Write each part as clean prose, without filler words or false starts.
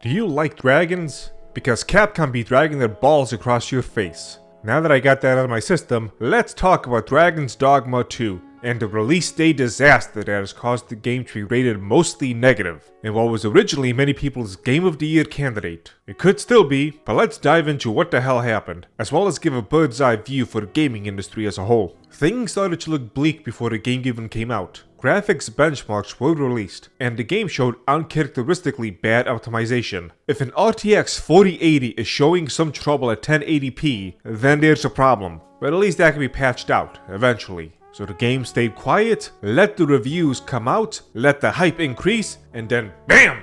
Do you like dragons? Because Capcom be dragging their balls across your face. Now that I got that out of my system, let's talk about Dragon's Dogma 2 and the release day disaster that has caused the game to be rated mostly negative in what was originally many people's Game of the Year candidate. It could still be, but let's dive into what the hell happened, as well as give a bird's eye view for the gaming industry as a whole. Things started to look bleak before the game even came out. Graphics benchmarks were released, and the game showed uncharacteristically bad optimization. If an RTX 4080 is showing some trouble at 1080p, then there's a problem, but at least that can be patched out eventually. So the game stayed quiet, let the reviews come out, let the hype increase, and then BAM!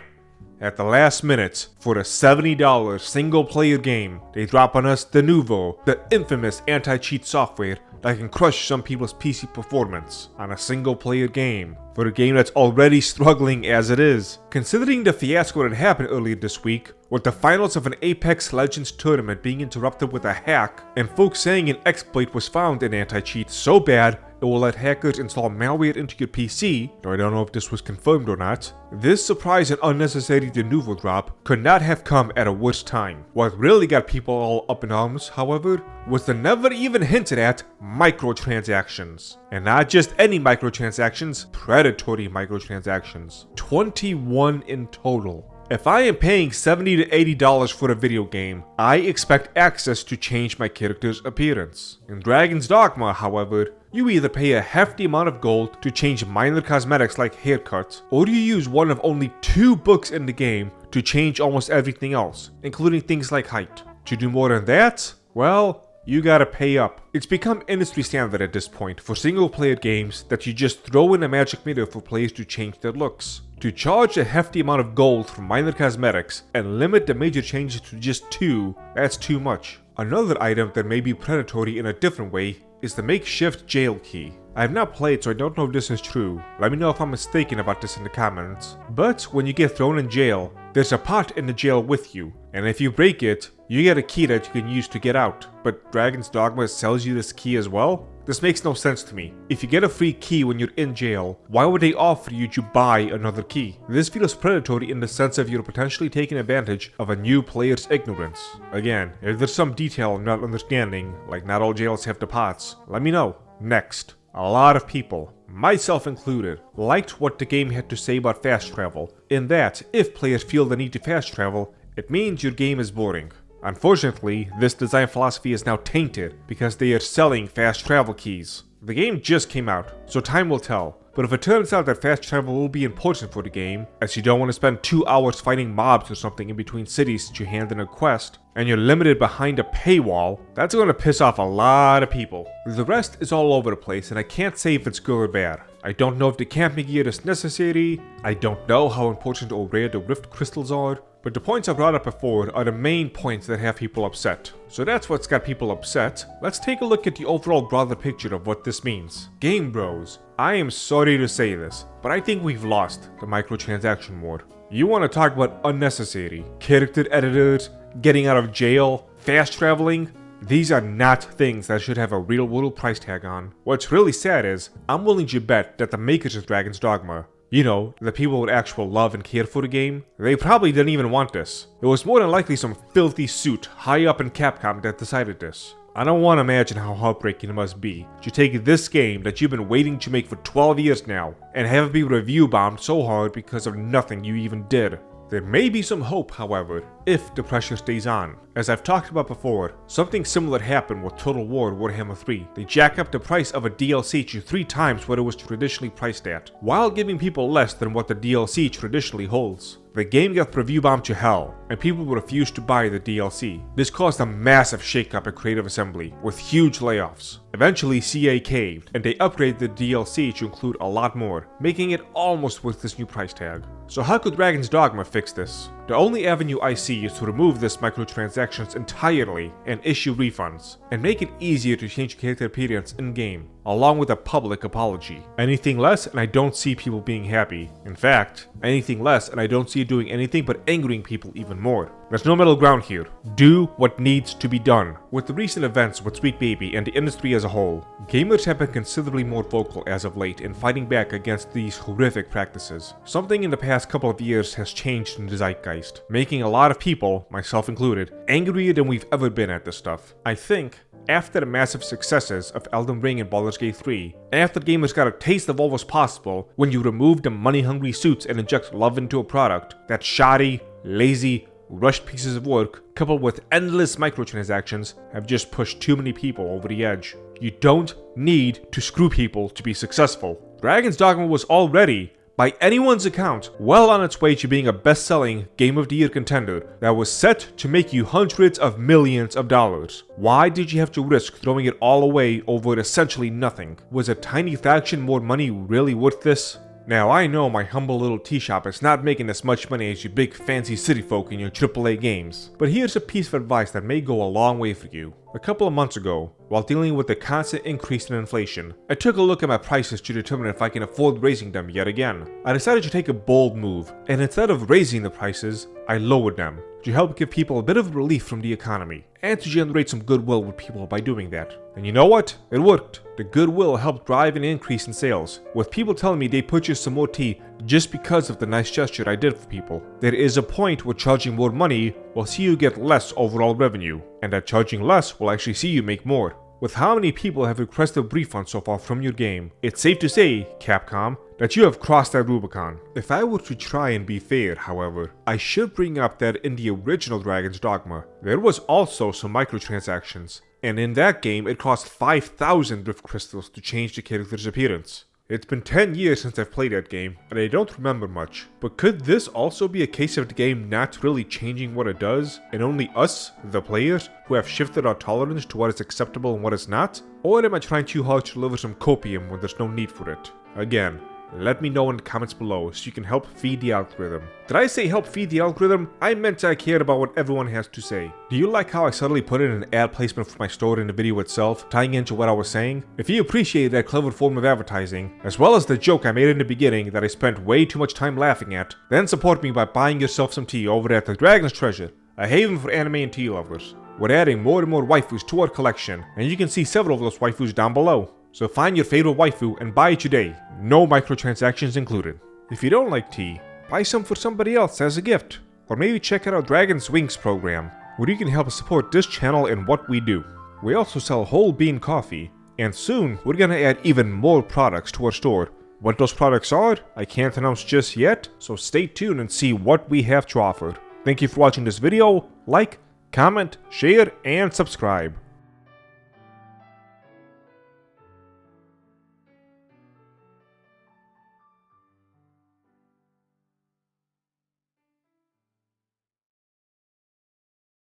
At the last minute, for a $70 single-player game, they drop on us the Nouveau, the infamous anti-cheat software that can crush some people's PC performance on a single-player game, for a game that's already struggling as it is. Considering the fiasco that happened earlier this week, with the finals of an Apex Legends tournament being interrupted with a hack, and folks saying an exploit was found in anti-cheat so bad it will let hackers install malware into your PC, though I don't know if this was confirmed or not, this surprise and unnecessary de novo drop could not have come at a worse time. What really got people all up in arms, however, was the never even hinted at microtransactions. And not just any microtransactions, predatory microtransactions. 21 in total. If I am paying $70 to $80 for a video game, I expect access to change my character's appearance. In Dragon's Dogma, however, you either pay a hefty amount of gold to change minor cosmetics like haircuts, or you use one of only 2 books in the game to change almost everything else, including things like height. To do more than that, well, you gotta pay up. It's become industry standard at this point for single player games that you just throw in a magic mirror for players to change their looks. To charge a hefty amount of gold for minor cosmetics and limit the major changes to just 2, that's too much. Another item that may be predatory in a different way is the makeshift jail key. I have not played, so I don't know if this is true. Let me know if I'm mistaken about this in the comments. But when you get thrown in jail, there's a pot in the jail with you, and if you break it, you get a key that you can use to get out. But Dragon's Dogma sells you this key as well? This makes no sense to me. If you get a free key when you're in jail, why would they offer you to buy another key? This feels predatory in the sense of you're potentially taking advantage of a new player's ignorance. Again, if there's some detail I'm not understanding, like not all jails have the pots, let me know. Next. A lot of people, myself included, liked what the game had to say about fast travel, in that if players feel the need to fast travel, it means your game is boring. Unfortunately, this design philosophy is now tainted because they are selling fast travel keys. The game just came out, so time will tell. But if it turns out that fast travel will be important for the game, as you don't want to spend 2 hours fighting mobs or something in between cities to hand in a quest, and you're limited behind a paywall, that's going to piss off a lot of people. The rest is all over the place, and I can't say if it's good or bad. I don't know if the camping gear is necessary, I don't know how important or rare the rift crystals are, but the points I brought up before are the main points that have people upset. So that's what's got people upset. Let's take a look at the overall broader picture of what this means. Game bros, I am sorry to say this, but I think we've lost the microtransaction war. You want to talk about unnecessary, character editors, getting out of jail, fast traveling? These are not things that should have a real world price tag on. What's really sad is, I'm willing to bet that the makers of Dragon's Dogma, you know, the people with actual love and care for the game, they probably didn't even want this. It was more than likely some filthy suit high up in Capcom that decided this. I don't want to imagine how heartbreaking it must be to take this game that you've been waiting to make for 12 years now and have it be review bombed so hard because of nothing you even did. There may be some hope, however, if the pressure stays on. As I've talked about before, something similar happened with Total War Warhammer 3. They jack up the price of a DLC to 3 times what it was traditionally priced at, while giving people less than what the DLC traditionally holds. The game got review bombed to hell, and people refused to buy the DLC. This caused a massive shakeup at Creative Assembly, with huge layoffs. Eventually CA caved, and they upgraded the DLC to include a lot more, making it almost worth this new price tag. So how could Dragon's Dogma fix this? The only avenue I see is to remove this microtransactions entirely and issue refunds, and make it easier to change character appearance in-game, along with a public apology. Anything less and I don't see people being happy. In fact, anything less and I don't see it doing anything but angering people even more. There's no middle ground here. Do what needs to be done. With the recent events with Sweet Baby and the industry as a whole, gamers have been considerably more vocal as of late in fighting back against these horrific practices. Something in the past couple of years has changed in the zeitgeist, making a lot of people, myself included, angrier than we've ever been at this stuff. I think, after the massive successes of Elden Ring and Baldur's Gate 3, after gamers got a taste of what was possible when you remove the money-hungry suits and inject love into a product, that shoddy, lazy, rushed pieces of work, coupled with endless microtransactions, have just pushed too many people over the edge. You don't need to screw people to be successful. Dragon's Dogma was already, by anyone's account, well on its way to being a best-selling Game of the Year contender that was set to make you hundreds of millions of dollars. Why did you have to risk throwing it all away over essentially nothing? Was a tiny fraction more money really worth this? Now, I know my humble little tea shop is not making as much money as you big fancy city folk in your AAA games, but here's a piece of advice that may go a long way for you. A couple of months ago, while dealing with the constant increase in inflation, I took a look at my prices to determine if I can afford raising them yet again. I decided to take a bold move, and instead of raising the prices, I lowered them, to help give people a bit of relief from the economy, and to generate some goodwill with people by doing that. And you know what? It worked. The goodwill helped drive an increase in sales, with people telling me they purchased some more tea just because of the nice gesture I did for people. There is a point where charging more money will see you get less overall revenue, and that charging less will actually see you make more. With how many people have requested a refund so far from your game, it's safe to say, Capcom, that you have crossed that Rubicon. If I were to try and be fair, however, I should bring up that in the original Dragon's Dogma, there was also some microtransactions, and in that game it cost 5,000 Drift Crystals to change the character's appearance. It's been 10 years since I've played that game, and I don't remember much. But could this also be a case of the game not really changing what it does, and only us, the players, who have shifted our tolerance to what is acceptable and what is not? Or am I trying too hard to deliver some copium when there's no need for it? Again, let me know in the comments below so you can help feed the algorithm. Did I say help feed the algorithm? I meant I cared about what everyone has to say. Do you like how I subtly put in an ad placement for my store in the video itself, tying into what I was saying? If you appreciate that clever form of advertising, as well as the joke I made in the beginning that I spent way too much time laughing at, then support me by buying yourself some tea over at the Dragon's Treasure, a haven for anime and tea lovers. We're adding more and more waifus to our collection, and you can see several of those waifus down below. So find your favorite waifu and buy it today, no microtransactions included. If you don't like tea, buy some for somebody else as a gift. Or maybe check out our Dragon's Wings program, where you can help support this channel and what we do. We also sell whole bean coffee, and soon we're gonna add even more products to our store. What those products are, I can't announce just yet, so stay tuned and see what we have to offer. Thank you for watching this video. Like, comment, share, and subscribe.